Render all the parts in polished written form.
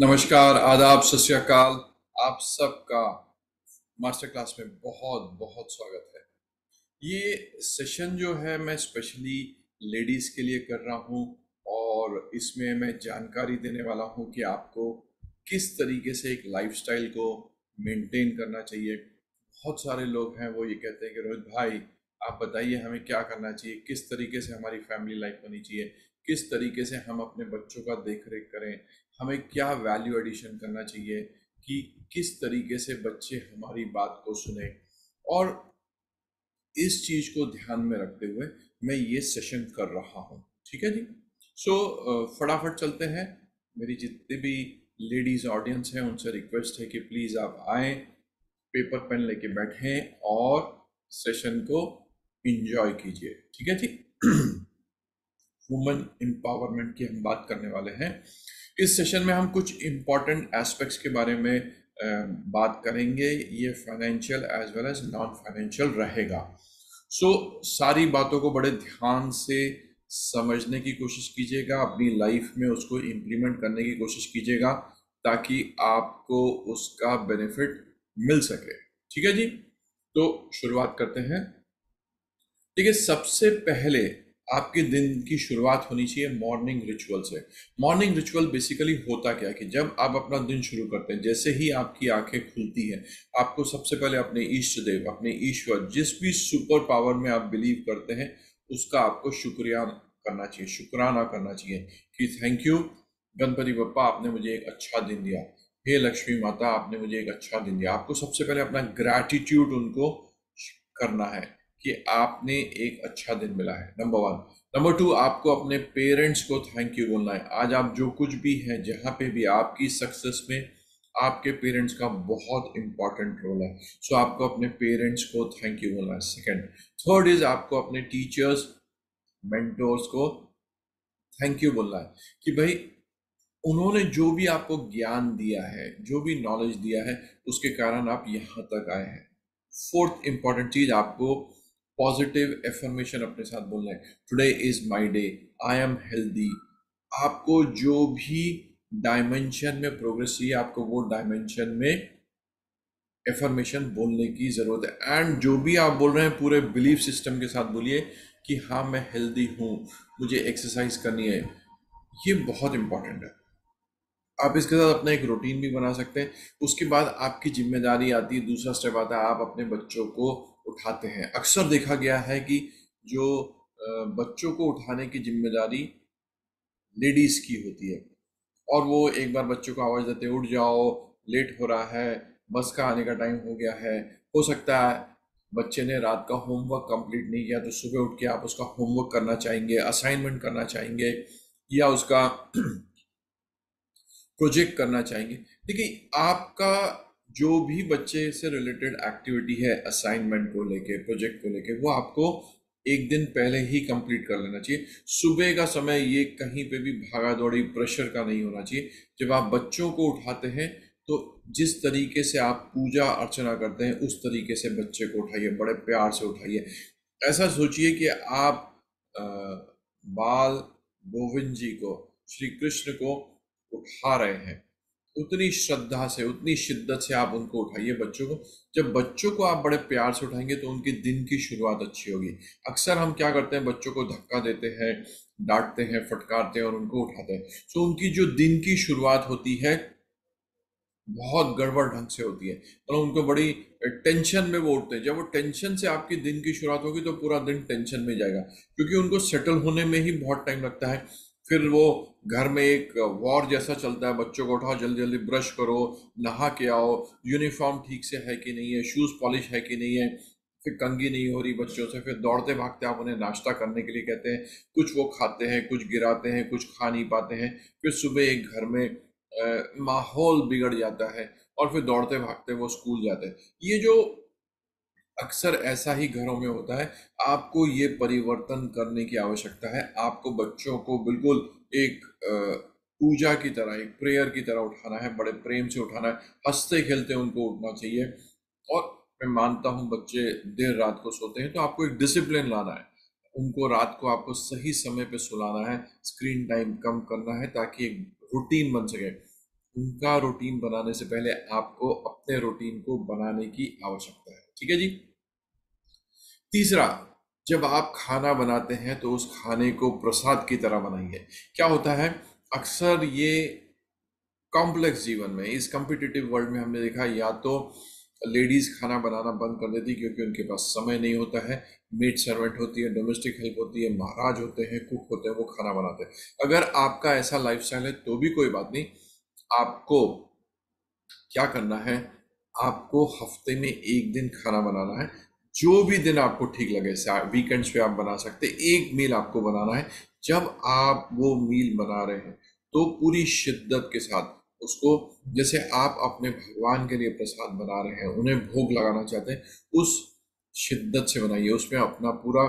नमस्कार, आदाब, सत श्री अकाल। आप सबका मास्टर क्लास में बहुत बहुत स्वागत है। ये सेशन जो है मैं स्पेशली लेडीज के लिए कर रहा हूँ और इसमें मैं जानकारी देने वाला हूँ कि आपको किस तरीके से एक लाइफस्टाइल को मेंटेन करना चाहिए। बहुत सारे लोग हैं वो ये कहते हैं कि रोहित भाई आप बताइए हमें क्या करना चाहिए, किस तरीके से हमारी फैमिली लाइफ होनी चाहिए, किस तरीके से हम अपने बच्चों का देख रेख करें, हमें क्या वैल्यू एडिशन करना चाहिए कि किस तरीके से बच्चे हमारी बात को सुने। और इस चीज को ध्यान में रखते हुए मैं ये सेशन कर रहा हूँ। ठीक है जी। सो फटाफट चलते हैं। मेरी जितने भी लेडीज ऑडियंस हैं उनसे रिक्वेस्ट है कि प्लीज आप आए, पेपर पेन लेके बैठें और सेशन को एंजॉय कीजिए। ठीक है जी। वुमेन एम्पावरमेंट की हम बात करने वाले हैं। इस सेशन में हम कुछ इम्पॉर्टेंट एस्पेक्ट्स के बारे में बात करेंगे। ये financial as well as non financial रहेगा। सारी बातों को बड़े ध्यान से समझने की कोशिश कीजिएगा, अपनी लाइफ में उसको इम्प्लीमेंट करने की कोशिश कीजिएगा ताकि आपको उसका बेनिफिट मिल सके। ठीक है जी। तो शुरुआत करते हैं। ठीक है, सबसे पहले आपके दिन की शुरुआत होनी चाहिए मॉर्निंग रिचुअल से। मॉर्निंग रिचुअल बेसिकली होता क्या है कि जब आप अपना दिन शुरू करते हैं, जैसे ही आपकी आंखें खुलती हैं, आपको सबसे पहले अपने इष्ट देव, अपने ईश्वर, जिस भी सुपर पावर में आप बिलीव करते हैं उसका आपको शुक्रिया करना चाहिए, शुक्राना करना चाहिए कि थैंक यू गणपति बप्पा, आपने मुझे एक अच्छा दिन दिया। हे लक्ष्मी माता, आपने मुझे एक अच्छा दिन दिया। आपको सबसे पहले अपना ग्रैटिट्यूड उनको करना है कि आपने एक अच्छा दिन मिला है, नंबर वन। नंबर टू, आपको अपने पेरेंट्स को थैंक यू बोलना है। आज आप जो कुछ भी हैं, जहाँ पे भी, आपकी सक्सेस में आपके पेरेंट्स का बहुत इंपॉर्टेंट रोल है। आपको अपने पेरेंट्स को थैंक यू बोलना है। सेकंड, थर्ड इज आपको अपने टीचर्स, मेंटोर्स को थैंक यू बोलना है कि भाई उन्होंने जो भी आपको ज्ञान दिया है, जो भी नॉलेज दिया है, उसके कारण आप यहाँ तक आए हैं। फोर्थ इंपॉर्टेंट चीज, आपको पॉजिटिव एफर्मेशन अपने साथ बोलना है। Today is my day, I am healthy. आपको जो भी डायमेंशन में प्रोग्रेस चाहिए, आपको वो डायमेंशन में एफर्मेशन बोलने की जरूरत है। एंड जो भी आप बोल रहे हैं पूरे बिलीफ सिस्टम के साथ बोलिए कि हाँ मैं हेल्दी हूँ, मुझे एक्सरसाइज करनी है। ये बहुत इंपॉर्टेंट है। आप इसके साथ अपना एक रूटीन भी बना सकते हैं। उसके बाद आपकी जिम्मेदारी आती है, दूसरा स्टेप आता है, आप अपने बच्चों को उठाते हैं। अक्सर देखा गया है कि जो बच्चों को उठाने की जिम्मेदारी लेडीज की होती है और वो एक बार बच्चों को आवाज देते हैं उठ जाओ, लेट हो रहा है, बस का आने का टाइम हो गया है। हो सकता है बच्चे ने रात का होमवर्क कंप्लीट नहीं किया तो सुबह उठ के आप उसका होमवर्क करना चाहेंगे, असाइनमेंट करना चाहेंगे या उसका प्रोजेक्ट करना चाहेंगे। देखिए, आपका जो भी बच्चे से रिलेटेड एक्टिविटी है, असाइनमेंट को लेके, प्रोजेक्ट को लेके, वो आपको एक दिन पहले ही कंप्लीट कर लेना चाहिए। सुबह का समय ये कहीं पे भी भागा दौड़ी प्रेशर का नहीं होना चाहिए। जब आप बच्चों को उठाते हैं तो जिस तरीके से आप पूजा अर्चना करते हैं उस तरीके से बच्चे को उठाइए, बड़े प्यार से उठाइए। ऐसा सोचिए कि आप अ, बाल गोविंद जी को, श्री कृष्ण को उठा रहे हैं। उतनी श्रद्धा से, उतनी शिद्दत से आप उनको उठाइए बच्चों को। जब बच्चों को आप बड़े प्यार से उठाएंगे तो उनके दिन की शुरुआत अच्छी होगी। अक्सर हम क्या करते हैं, बच्चों को धक्का देते हैं, डांटते हैं, फटकारते हैं और उनको उठाते हैं। उनकी जो दिन की शुरुआत होती है बहुत गड़बड़ ढंग से होती है और उनको बड़ी टेंशन में वो उठते हैं। जब वो टेंशन से आपकी दिन की शुरुआत होगी तो पूरा दिन टेंशन में जाएगा, क्योंकि उनको सेटल होने में ही बहुत टाइम लगता है। फिर वो घर में एक वॉर जैसा चलता है, बच्चों को उठाओ, जल्दी जल्दी ब्रश करो, नहा के आओ, यूनिफॉर्म ठीक से है कि नहीं है, शूज पॉलिश है कि नहीं है, फिर कंघी नहीं हो रही बच्चों से, फिर दौड़ते भागते आप उन्हें नाश्ता करने के लिए कहते हैं, कुछ वो खाते हैं, कुछ गिराते हैं, कुछ खा नहीं पाते हैं। फिर सुबह एक घर में माहौल बिगड़ जाता है और फिर दौड़ते भागते वो स्कूल जाते हैं। ये जो अक्सर ऐसा ही घरों में होता है। आपको ये परिवर्तन करने की आवश्यकता है। आपको बच्चों को बिल्कुल एक पूजा की तरह, एक प्रेयर की तरह उठाना है, बड़े प्रेम से उठाना है, हंसते खेलते उनको उठना चाहिए। और मैं मानता हूँ बच्चे देर रात को सोते हैं तो आपको एक डिसिप्लिन लाना है। उनको रात को आपको सही समय पे सुलाना है, स्क्रीन टाइम कम करना है ताकि एक रूटीन बन सके। उनका रूटीन बनाने से पहले आपको अपने रूटीन को बनाने की आवश्यकता है। ठीक है जी। तीसरा, जब आप खाना बनाते हैं तो उस खाने को प्रसाद की तरह बनाइए। क्या होता है, अक्सर ये कॉम्प्लेक्स जीवन में, इस कॉम्पिटिटिव वर्ल्ड में हमने देखा, या तो लेडीज खाना बनाना बंद कर देती क्योंकि उनके पास समय नहीं होता है, मेड सर्वेंट होती है, डोमेस्टिक हेल्प होती है, महाराज होते हैं, कुक होते हैं, वो खाना बनाते हैं। अगर आपका ऐसा लाइफस्टाइल है तो भी कोई बात नहीं, आपको क्या करना है, आपको हफ्ते में एक दिन खाना बनाना है। जो भी दिन आपको ठीक लगे, वीकेंड्स पे आप बना सकते हैं, एक मील आपको बनाना है। जब आप वो मील बना रहे हैं तो पूरी शिद्दत के साथ उसको, जैसे आप अपने भगवान के लिए प्रसाद बना रहे हैं, उन्हें भोग लगाना चाहते हैं, उस शिद्दत से बनाइए। उसमें अपना पूरा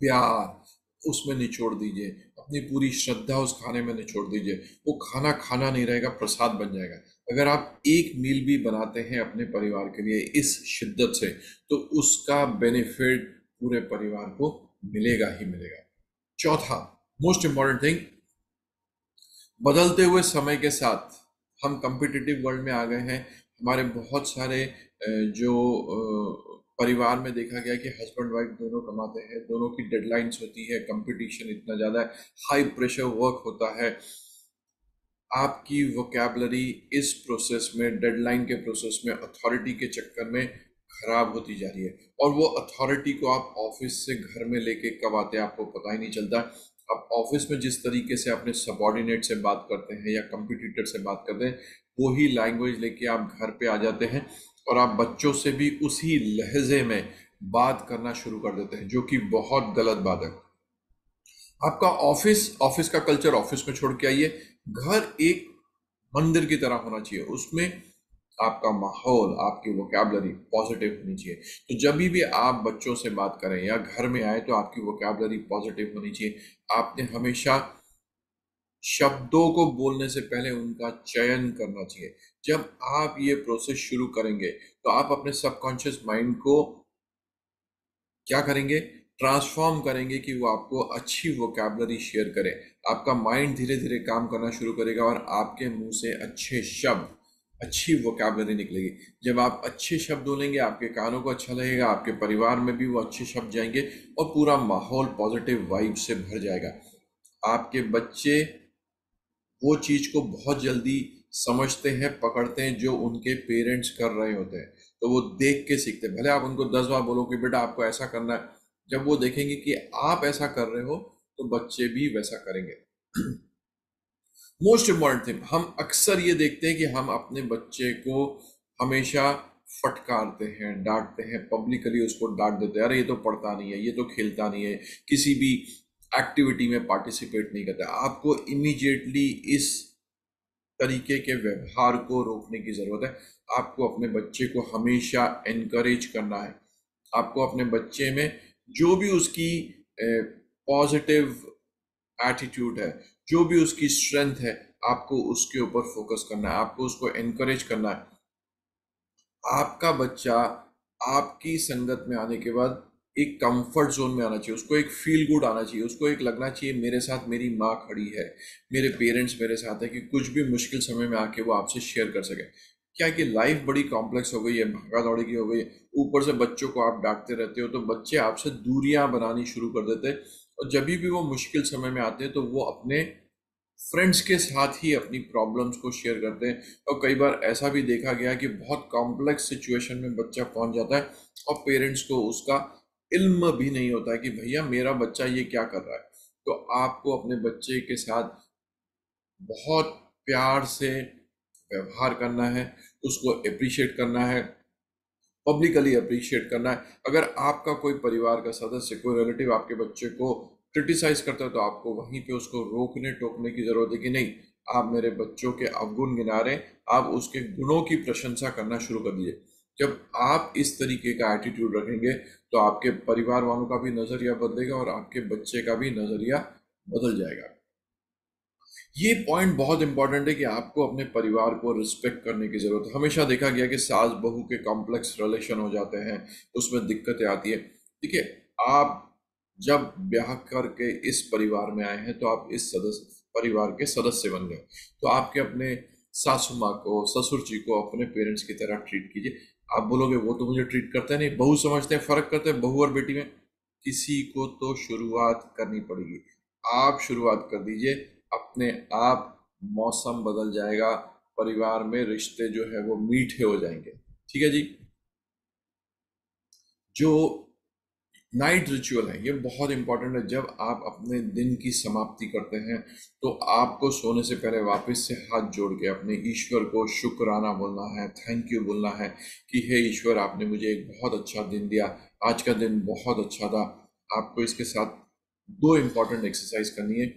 प्यार उसमें निचोड़ दीजिए, अपनी पूरी श्रद्धा उस खाने में निचोड़ दीजिए। वो खाना खाना नहीं रहेगा, प्रसाद बन जाएगा। अगर आप एक मील भी बनाते हैं अपने परिवार के लिए इस शिद्दत से, तो उसका बेनिफिट पूरे परिवार को मिलेगा ही मिलेगा। चौथा, मोस्ट इंपॉर्टेंट थिंग, बदलते हुए समय के साथ हम कम्पिटिटिव वर्ल्ड में आ गए हैं। हमारे बहुत सारे जो परिवार में देखा गया कि हस्बैंड वाइफ दोनों कमाते हैं, दोनों की डेडलाइंस होती है, कंपटीशन इतना ज़्यादा है, हाई प्रेशर वर्क होता है। आपकी वोकैबलरी इस प्रोसेस में, डेडलाइन के प्रोसेस में, अथॉरिटी के चक्कर में खराब होती जा रही है। और वो अथॉरिटी को आप ऑफिस से घर में लेके कब आते हैं आपको पता ही नहीं चलता। आप ऑफिस में जिस तरीके से अपने सबॉर्डिनेट से बात करते हैं या कंपटीटर से बात करते हैं, वही लैंग्वेज लेके आप घर पे आ जाते हैं और आप बच्चों से भी उसी लहजे में बात करना शुरू कर देते हैं, जो कि बहुत गलत बात है। आपका ऑफिस, ऑफिस का कल्चर ऑफिस में छोड़ के आइए। घर एक मंदिर की तरह होना चाहिए, उसमें आपका माहौल, आपकी वोकैबलरी पॉजिटिव होनी चाहिए। तो जब भी आप बच्चों से बात करें या घर में आए तो आपकी वोकैबलरी पॉजिटिव होनी चाहिए। आपने हमेशा शब्दों को बोलने से पहले उनका चयन करना चाहिए। जब आप ये प्रोसेस शुरू करेंगे तो आप अपने सबकॉन्शियस माइंड को क्या करेंगे, ट्रांसफॉर्म करेंगे कि वो आपको अच्छी वोकैबलरी शेयर करे। आपका माइंड धीरे धीरे काम करना शुरू करेगा और आपके मुंह से अच्छे शब्द, अच्छी वोकैबलरी निकलेगी। जब आप अच्छे शब्द बोलेंगे, आपके कानों को अच्छा लगेगा, आपके परिवार में भी वो अच्छे शब्द जाएंगे और पूरा माहौल पॉजिटिव वाइब से भर जाएगा। आपके बच्चे वो चीज को बहुत जल्दी समझते हैं, पकड़ते हैं, जो उनके पेरेंट्स कर रहे होते हैं। तो वो देख के सीखते हैं। भले आप उनको 10 बार बोलो कि बेटा आपको ऐसा करना है, जब वो देखेंगे कि आप ऐसा कर रहे हो तो बच्चे भी वैसा करेंगे। मोस्ट इम्पॉर्टेंट थिंग, हम अक्सर ये देखते हैं कि हम अपने बच्चे को हमेशा फटकारते हैं, डांटते हैं, पब्लिकली उसको डांट देते हैं, अरे ये तो पढ़ता नहीं है, ये तो खेलता नहीं है, किसी भी एक्टिविटी में पार्टिसिपेट नहीं करता। आपको इमीडिएटली इस तरीके के व्यवहार को रोकने की ज़रूरत है। आपको अपने बच्चे को हमेशा एनकरेज करना है। आपको अपने बच्चे में जो भी उसकी पॉजिटिव एटीट्यूड है, जो भी उसकी स्ट्रेंथ है, आपको उसके ऊपर फोकस करना है, आपको उसको एनकरेज करना है। आपका बच्चा आपकी संगत में आने के बाद एक कंफर्ट जोन में आना चाहिए, उसको एक फील गुड आना चाहिए, उसको एक लगना चाहिए मेरे साथ मेरी माँ खड़ी है, मेरे पेरेंट्स मेरे साथ है, कि कुछ भी मुश्किल समय में आके वो आपसे शेयर कर सके। क्या कि लाइफ बड़ी कॉम्प्लेक्स हो गई है, भागा दौड़ी की हो गई है, ऊपर से बच्चों को आप डांटते रहते हो तो बच्चे आपसे दूरियां बनानी शुरू कर देते हैं। और जब भी वो मुश्किल समय में आते हैं तो वो अपने फ्रेंड्स के साथ ही अपनी प्रॉब्लम्स को शेयर करते हैं। और कई बार ऐसा भी देखा गया कि बहुत कॉम्प्लेक्स सिचुएशन में बच्चा पहुंच जाता है और पेरेंट्स को उसका इल्म भी नहीं होता है कि भैया मेरा बच्चा ये क्या कर रहा है। तो आपको अपने बच्चे के साथ बहुत प्यार से व्यवहार करना है, उसको अप्रिशिएट करना है, पब्लिकली अप्रिशिएट करना है। अगर आपका कोई परिवार का सदस्य, कोई रिलेटिव आपके बच्चे को क्रिटिसाइज करता है तो आपको वहीं पे उसको रोकने टोकने की जरूरत है कि नहीं, आप मेरे बच्चों के अवगुण गिना रहे हैं, आप उसके गुणों की प्रशंसा करना शुरू कर दीजिए। जब आप इस तरीके का एटीट्यूड रखेंगे तो आपके परिवार वालों का भी नजरिया बदलेगा और आपके बच्चे का भी नजरिया बदल जाएगा। ये पॉइंट बहुत इंपॉर्टेंट है कि आपको अपने परिवार को रिस्पेक्ट करने की जरूरत है। हमेशा देखा गया कि सास बहू के कॉम्प्लेक्स रिलेशन हो जाते हैं, उसमें दिक्कतें आती है। देखिए, आप जब ब्याह करके इस परिवार में आए हैं तो आप इस सदस्य परिवार के सदस्य बन गए। तो आपके अपने सासू माँ को, ससुर जी को अपने पेरेंट्स की तरह ट्रीट कीजिए। आप बोलोगे वो तो मुझे ट्रीट करते नहीं, बहू समझते हैं, फर्क करते हैं बहू और बेटी में। किसी को तो शुरुआत करनी पड़ेगी। आप शुरुआत कर दीजिए, अपने आप मौसम बदल जाएगा, परिवार में रिश्ते जो है वो मीठे हो जाएंगे। ठीक है जी। जो नाइट रिचुअल है ये बहुत इंपॉर्टेंट है। जब आप अपने दिन की समाप्ति करते हैं तो आपको सोने से पहले वापस से हाथ जोड़ के अपने ईश्वर को शुक्राना बोलना है, थैंक यू बोलना है कि हे ईश्वर, आपने मुझे एक बहुत अच्छा दिन दिया, आज का दिन बहुत अच्छा था। आपको इसके साथ दो इम्पॉर्टेंट एक्सरसाइज करनी है।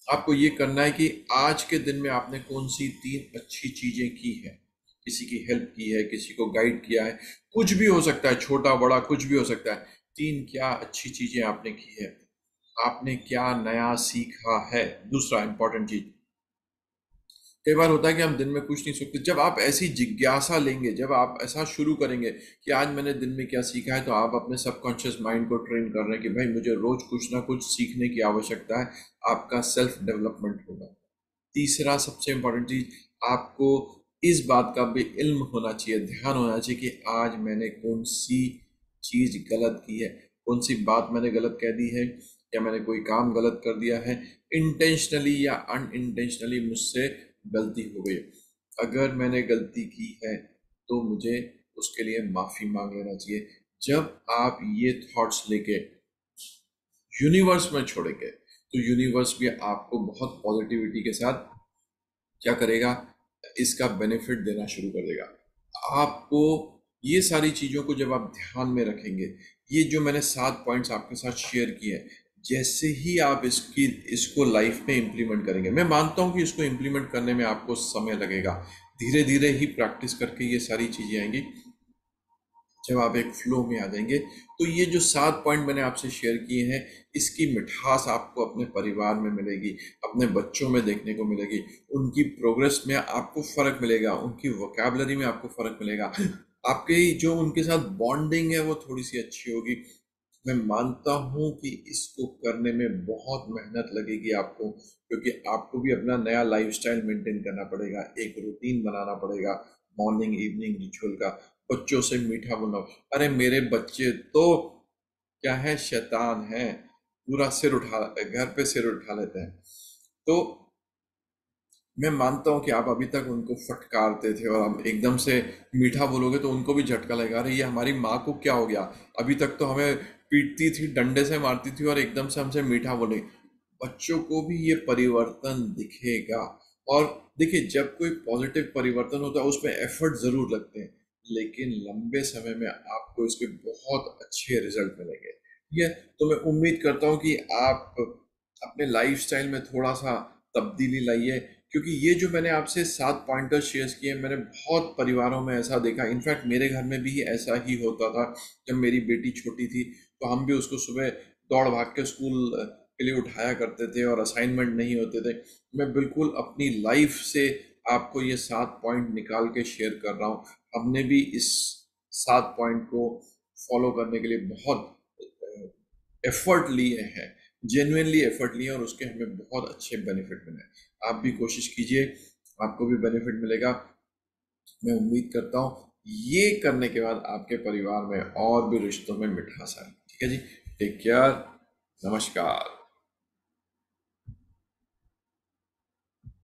आपको ये करना है कि आज के दिन में आपने कौन सी तीन अच्छी चीजें की है। किसी की हेल्प की है, किसी को गाइड किया है, कुछ भी हो सकता है, छोटा बड़ा कुछ भी हो सकता है। तीन क्या अच्छी चीजें आपने की है, आपने क्या नया सीखा है। दूसरा इंपॉर्टेंट चीज, कई बार होता है कि हम दिन में कुछ नहीं सीखते। जब आप ऐसी जिज्ञासा लेंगे, जब आप ऐसा शुरू करेंगे कि आज मैंने दिन में क्या सीखा है, तो आप अपने सबकॉन्शियस माइंड को ट्रेन कर रहे हैं कि भाई मुझे रोज कुछ ना कुछ सीखने की आवश्यकता है। आपका सेल्फ डेवलपमेंट होगा। तीसरा सबसे इम्पोर्टेंट चीज, आपको इस बात का भी इल्म होना चाहिए, ध्यान होना चाहिए कि आज मैंने कौन सी चीज गलत की है, कौन सी बात मैंने गलत कह दी है, या मैंने कोई काम गलत कर दिया है, इंटेंशनली या अनइंटेंशनली मुझसे गलती हो गई। अगर मैंने गलती की है तो मुझे उसके लिए माफी मांग लेना चाहिए। जब आप ये थॉट्स लेके यूनिवर्स में छोड़ेंगे तो यूनिवर्स भी आपको बहुत पॉजिटिविटी के साथ क्या करेगा, इसका बेनिफिट देना शुरू कर देगा। आपको ये सारी चीज़ों को जब आप ध्यान में रखेंगे, ये जो मैंने 7 पॉइंट्स आपके साथ शेयर किए हैं, जैसे ही आप इसको लाइफ में इम्प्लीमेंट करेंगे, मैं मानता हूँ कि इसको इम्प्लीमेंट करने में आपको समय लगेगा, धीरे धीरे ही प्रैक्टिस करके ये सारी चीज़ें आएंगी। जब आप एक फ्लो में आ जाएंगे तो ये जो 7 पॉइंट मैंने आपसे शेयर किए हैं, इसकी मिठास आपको अपने परिवार में मिलेगी, अपने बच्चों में देखने को मिलेगी, उनकी प्रोग्रेस में आपको फर्क मिलेगा, उनकी वोकैबलरी में आपको फर्क मिलेगा, आपके जो उनके साथ बॉन्डिंग है वो थोड़ी सी अच्छी होगी। मैं मानता हूँ कि इसको करने में बहुत मेहनत लगेगी आपको, क्योंकि आपको भी अपना नया लाइफस्टाइल मेंटेन करना पड़ेगा, एक रूटीन बनाना पड़ेगा, मॉर्निंग इवनिंग रिचुअल का। बच्चों से मीठा बोलना। अरे मेरे बच्चे तो क्या है, शैतान है, पूरा सिर उठा, घर पे सिर उठा लेते हैं। तो मैं मानता हूँ कि आप अभी तक उनको फटकारते थे, और अब एकदम से मीठा बोलोगे तो उनको भी झटका लगेगा, अरे ये हमारी माँ को क्या हो गया, अभी तक तो हमें पीटती थी, डंडे से मारती थी, और एकदम से हमसे मीठा बोले। बच्चों को भी ये परिवर्तन दिखेगा। और देखिए, जब कोई पॉजिटिव परिवर्तन होता है उसमें एफर्ट जरूर लगते हैं, लेकिन लंबे समय में आपको इसके बहुत अच्छे रिजल्ट मिलेंगे। ठीक है। तो मैं उम्मीद करता हूँ कि आप अपने लाइफस्टाइल में थोड़ा सा तब्दीली लाइए, क्योंकि ये जो मैंने आपसे 7 पॉइंटर्स शेयर किए, मैंने बहुत परिवारों में ऐसा देखा। इनफैक्ट मेरे घर में भी ऐसा ही होता था। जब मेरी बेटी छोटी थी तो हम भी उसको सुबह दौड़ भाग के स्कूल के लिए उठाया करते थे, और असाइनमेंट नहीं होते थे। मैं बिल्कुल अपनी लाइफ से आपको ये 7 पॉइंट निकाल के शेयर कर रहा हूँ। हमने भी इस 7 पॉइंट को फॉलो करने के लिए बहुत एफर्ट लिए हैं, जेन्युइनली एफर्ट लिए, और उसके हमें बहुत अच्छे बेनिफिट मिले हैं। आप भी कोशिश कीजिए, आपको भी बेनिफिट मिलेगा। मैं उम्मीद करता हूँ ये करने के बाद आपके परिवार में और भी रिश्तों में मिठास आए। ठीक है जी। Take care. नमस्कार।